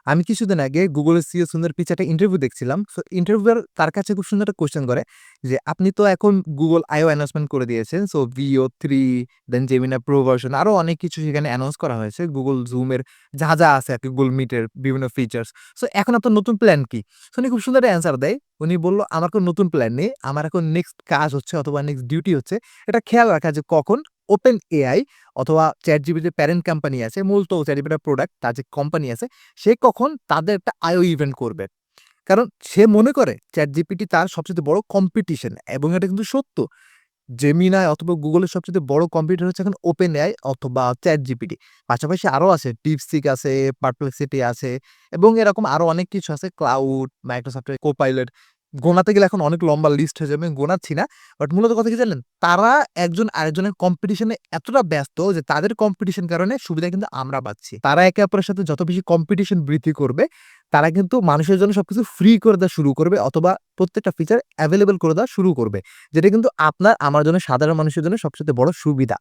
আমি কিছুদিন আগে গুগলের সিইও সুন্দর পিছে একটা ইন্টারভিউ দেখছিলাম। সো ইন্টারভিউয়ার তার কাছে খুব সুন্দর একটা কোয়েশ্চেন করে যে, "আপনি তো এখন গুগল I/O অ্যানাউন্সমেন্ট করে দিয়েছেন। সো VO 3 দেন Gemini Pro ভার্সন আরো অনেক কিছু সেখানে অ্যানাউন্স করা হয়েছে। গুগল Zoom এর যা আছে আরকি গুগল Meet এর বিভিন্ন ফিচারস। সো এখন আপনার নতুন প্ল্যান কি?" সো উনি খুব সুন্দর একটা অ্যান্সার দেয়। উনি বলল, "আমার কোনো নতুন প্ল্যান নেই। আমার এখন নেক্সট কাজ হচ্ছে অথবা নেক্সট ডিউটি হচ্ছে এটা খেয়াল রাখা যে কখন OpenAI অথবা ChatGPT এর প্যারেন্ট কোম্পানি আছে, মূলত ChatGPT এর প্রোডাক্ট, তার যে কোম্পানি আছে, সে কখন তাদের একটা I/O ইভেন্ট করবে।" কারণ সে মনে করে ChatGPT তার সবচাইতে বড় কম্পিটিশন এবং এটা কিন্তু সত্য। Gemini অথবা Google এর সবচাইতে বড় কম্পিটিটর হচ্ছে এখন OpenAI অথবা ChatGPT। পাশাপাশি আরো আছে DeepSeek আছে, Perplexity আছে এবং এরকম আরো অনেক কিছু আছে। Claude, Microsoft এর Copilot। গোনাতে গেলে এখন অনেক লম্বা লিস্ট হয়ে যাবে। আমি গোনাচ্ছি না। বাট মূলত কথা কি জানেন? তারা একজন আরেকজনের কম্পিটিশনে এতটা ব্যস্ত যে তাদের কম্পিটিশন কারণে সুবিধা কিন্তু আমরা পাচ্ছি। তারা একে অপরের সাথে যত বেশি কম্পিটিশন বৃদ্ধি করবে, তারা কিন্তু মানুষের জন্য সবকিছু ফ্রি করে দেওয়া শুরু করবে অথবা প্রত্যেকটা ফিচার এভেইলেবল করে দেওয়া শুরু করবে। যেটা কিন্তু আপনার আমার জন্য সাধারণ মানুষের জন্য সবচাইতে বড় সুবিধা।